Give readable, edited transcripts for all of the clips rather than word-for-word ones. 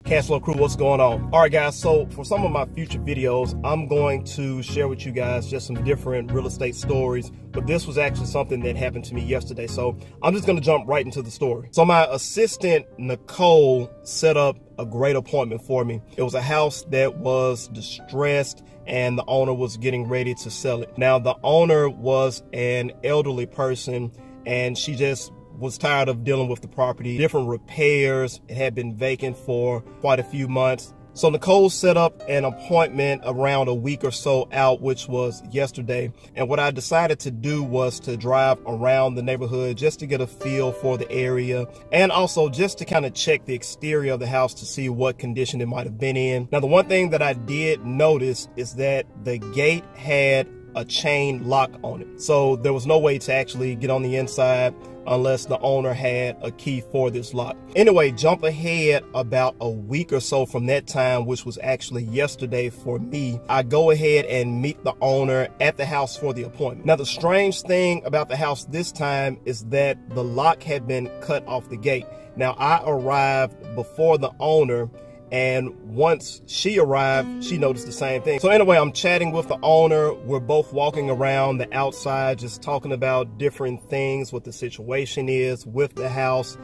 Cash Flow Crew, what's going on? All right, guys, so for some of my future videos, I'm going to share with you guys just some different real estate stories, but this was actually something that happened to me yesterday, so I'm just going to jump right into the story. So my assistant, Nicole, set up a great appointment for me. It was a house that was distressed and the owner was getting ready to sell it. Now, the owner was an elderly person and she just was tired of dealing with the property, different repairs. It had been vacant for quite a few months. So Nicole set up an appointment around a week or so out, which was yesterday. And what I decided to do was to drive around the neighborhood just to get a feel for the area and also just to kind of check the exterior of the house to see what condition it might have been in. Now, the one thing that I did notice is that the gate had a chain lock on it. So there was no way to actually get on the inside unless the owner had a key for this lock. Anyway, jump ahead about a week or so from that time, which was actually yesterday for me. I go ahead and meet the owner at the house for the appointment. Now, the strange thing about the house this time is that the lock had been cut off the gate. Now, I arrived before the owner, and once she arrived, she noticed the same thing. So anyway, I'm chatting with the owner. We're both walking around the outside, just talking about different things, what the situation is with the house,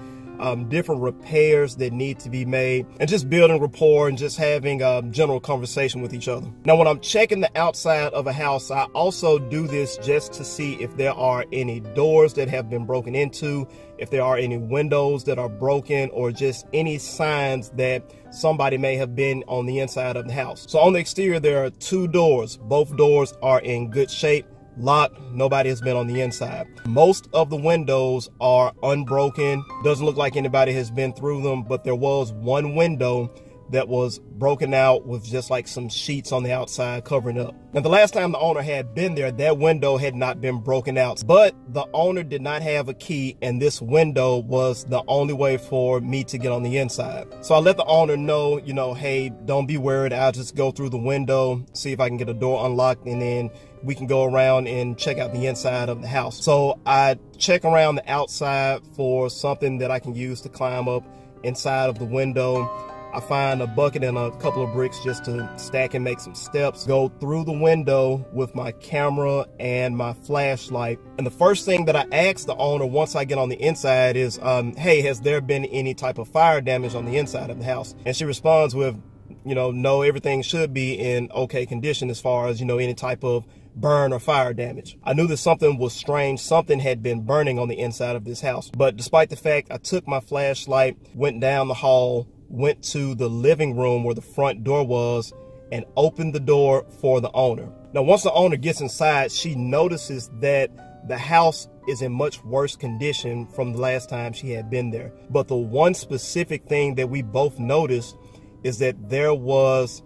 different repairs that need to be made, and just building rapport and just having a general conversation with each other. Now, when I'm checking the outside of a house, I also do this just to see if there are any doors that have been broken into, if there are any windows that are broken, or just any signs that somebody may have been on the inside of the house. So on the exterior, there are two doors. Both doors are in good shape, locked. Nobody has been on the inside. Most of the windows are unbroken. Doesn't look like anybody has been through them, but there was one window that was broken out with just like some sheets on the outside covering up. Now, the last time the owner had been there, that window had not been broken out, but the owner did not have a key, and this window was the only way for me to get on the inside. So I let the owner know, hey, don't be worried. I'll just go through the window, see if I can get a door unlocked, and then we can go around and check out the inside of the house. So I check around the outside for something that I can use to climb up inside of the window. I find a bucket and a couple of bricks just to stack and make some steps. Go through the window with my camera and my flashlight. And the first thing that I ask the owner once I get on the inside is, hey, has there been any type of fire damage on the inside of the house? And she responds with, no, everything should be in okay condition as far as, any type of burn or fire damage. I knew that something was strange. Something had been burning on the inside of this house. But despite the fact, I took my flashlight, went down the hall, went to the living room where the front door was, and opened the door for the owner. Now, once the owner gets inside, she notices that the house is in much worse condition from the last time she had been there. But the one specific thing that we both noticed is that there was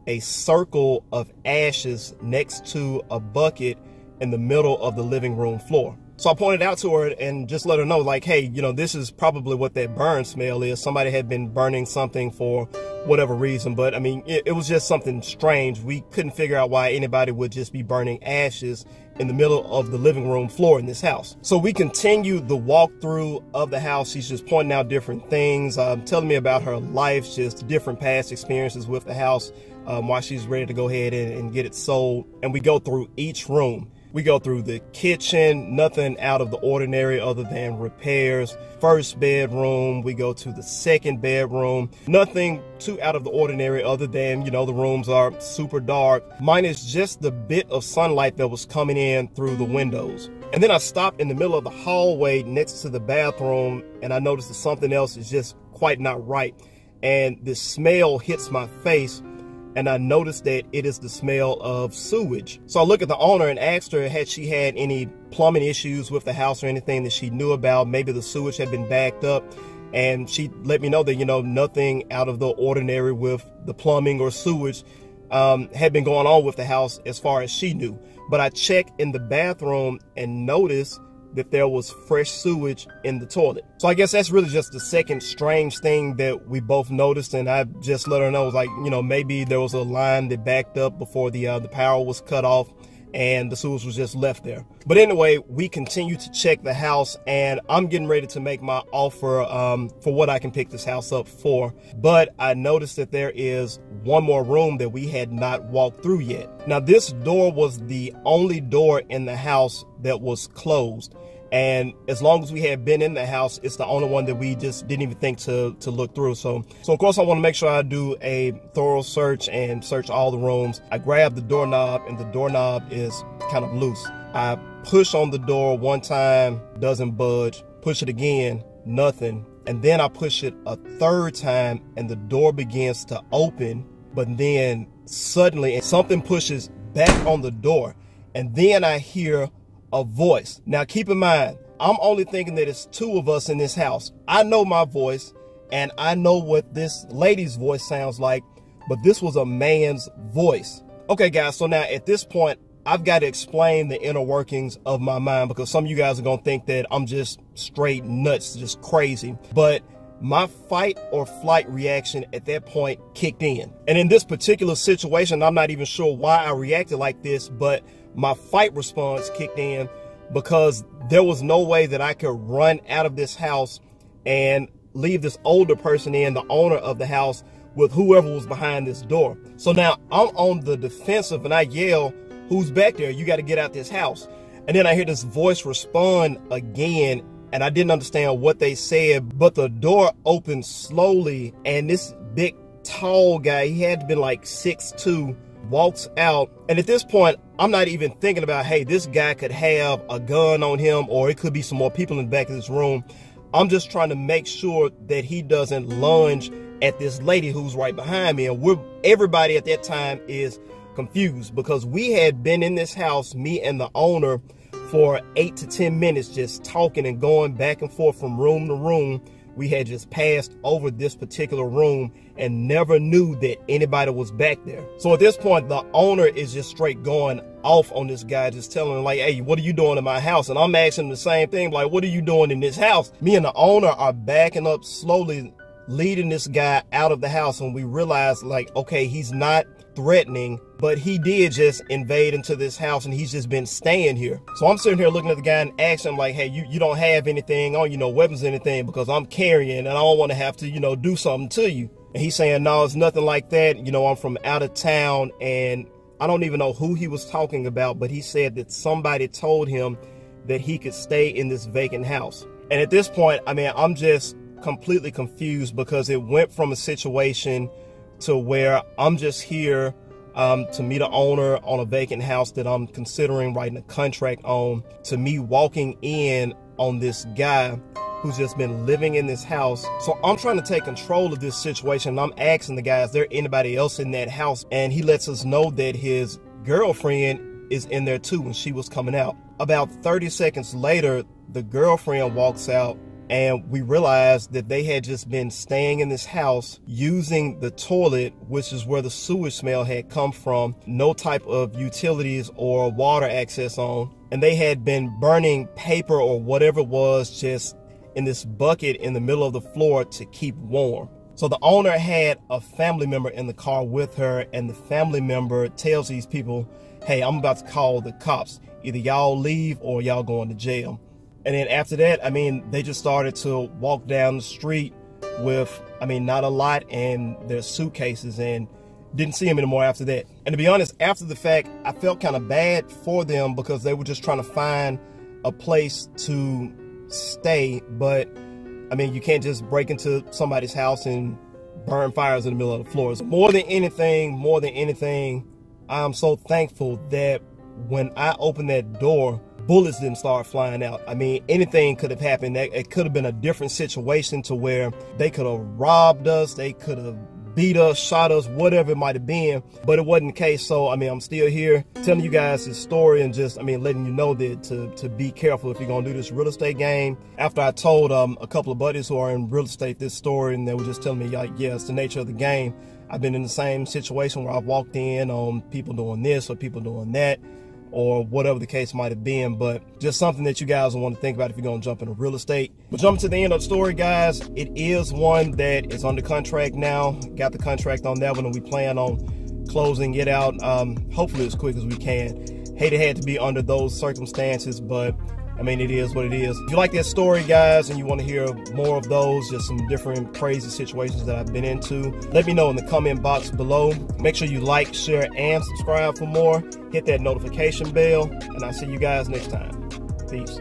a circle of ashes next to a bucket in the middle of the living room floor. So I pointed out to her and just let her know, like, hey, this is probably what that burn smell is. Somebody had been burning something for whatever reason. But I mean, it was just something strange. We couldn't figure out why anybody would just be burning ashes in the middle of the living room floor in this house. So we continued the walkthrough of the house. She's just pointing out different things, telling me about her life, just different past experiences with the house, while she's ready to go ahead and get it sold. And we go through each room. We go through the kitchen, nothing out of the ordinary other than repairs. First bedroom, we go to the second bedroom, nothing too out of the ordinary other than, the rooms are super dark, minus just the bit of sunlight that was coming in through the windows. And then I stopped in the middle of the hallway next to the bathroom, and I noticed that something else is just quite not right. And the smell hits my face, and I noticed that it is the smell of sewage. So I look at the owner and asked her, had she had any plumbing issues with the house or anything that she knew about? Maybe the sewage had been backed up. And she let me know that, nothing out of the ordinary with the plumbing or sewage had been going on with the house as far as she knew. But I checked in the bathroom and noticed that there was fresh sewage in the toilet. So I guess that's really just the second strange thing that we both noticed, and I just let her know, like, maybe there was a line that backed up before the power was cut off, and the sewage was just left there. But anyway, we continue to check the house, and I'm getting ready to make my offer for what I can pick this house up for. But I noticed that there is one more room that we had not walked through yet. Now, this door was the only door in the house that was closed. And as long as we had been in the house, it's the only one that we just didn't even think to look through. So of course, I want to make sure I do a thorough search and search all the rooms. I grabbed the doorknob, and the doorknob is kind of loose. I push on the door one time, doesn't budge. Push it again, nothing. And then I push it a third time, and the door begins to open. But then suddenly something pushes back on the door, and then I hear a voice. Now keep in mind, I'm only thinking that it's two of us in this house. I know my voice, and I know what this lady's voice sounds like, but this was a man's voice. Okay guys, so now at this point, I've got to explain the inner workings of my mind, because some of you guys are gonna think that I'm just straight nuts, just crazy. But my fight or flight reaction at that point kicked in. And in this particular situation, I'm not even sure why I reacted like this, but my fight response kicked in because there was no way that I could run out of this house and leave this older person in, the owner of the house, with whoever was behind this door. So now I'm on the defensive, and I yell, "Who's back there? You got to get out this house." And then I hear this voice respond again, and I didn't understand what they said, but the door opened slowly, and this big tall guy, he had to be like 6'2", walks out. And at this point, I'm not even thinking about, hey, this guy could have a gun on him, or it could be some more people in the back of this room. I'm just trying to make sure that he doesn't lunge at this lady who's right behind me. And everybody at that time is confused, because we had been in this house, me and the owner, for 8 to 10 minutes, just talking and going back and forth from room to room. We had just passed over this particular room and never knew that anybody was back there. So at this point, the owner is just straight going off on this guy, just telling him like, "Hey, what are you doing in my house?" And I'm asking him the same thing, like, "What are you doing in this house?" Me and the owner are backing up slowly, leading this guy out of the house, and we realize, like, okay, he's not threatening, but he did just invade into this house, and he's just been staying here. So I'm sitting here looking at the guy and asking him like, "Hey, you don't have anything on, weapons or anything, because I'm carrying, and I don't want to have to, do something to you." And he's saying, "No, it's nothing like that. I'm from out of town." And I don't even know who he was talking about, but he said that somebody told him that he could stay in this vacant house. And at this point, I mean, I'm just completely confused, because it went from a situation to where I'm just here to meet an owner on a vacant house that I'm considering writing a contract on, to me walking in on this guy who's just been living in this house. So I'm trying to take control of this situation. I'm asking the guy, is there anybody else in that house? And he lets us know that his girlfriend is in there too, and she was coming out. About 30 seconds later, the girlfriend walks out, and we realized that they had just been staying in this house using the toilet, which is where the sewage smell had come from. No type of utilities or water access on. And they had been burning paper or whatever it was just in this bucket in the middle of the floor to keep warm. So the owner had a family member in the car with her, and the family member tells these people, "Hey, I'm about to call the cops. Either y'all leave or y'all going to jail." And then after that, I mean, they just started to walk down the street with, I mean, not a lot, and their suitcases, and didn't see them anymore after that. And to be honest, after the fact, I felt kind of bad for them, because they were just trying to find a place to stay. But I mean, you can't just break into somebody's house and burn fires in the middle of the floors. More than anything, I'm so thankful that when I opened that door, bullets didn't start flying out. I mean, anything could have happened. It could have been a different situation to where they could have robbed us, they could have beat us, shot us, whatever it might have been, but it wasn't the case. So, I mean, I'm still here telling you guys this story, and just, I mean, letting you know that to be careful if you're gonna do this real estate game. After I told a couple of buddies who are in real estate this story, and they were just telling me, like, yeah, it's the nature of the game. I've been in the same situation where I've walked in on people doing this or people doing that, or whatever the case might have been. But just something that you guys will want to think about if you're going to jump into real estate. But jumping to the end of the story, guys, it is one that is under contract now. Got the contract on that one, and we plan on closing it out hopefully as quick as we can. Hate it had to be under those circumstances, but I mean, it is what it is. If you like that story, guys, and you want to hear more of those, just some different crazy situations that I've been into, let me know in the comment box below. Make sure you like, share, and subscribe for more. Hit that notification bell, and I'll see you guys next time. Peace.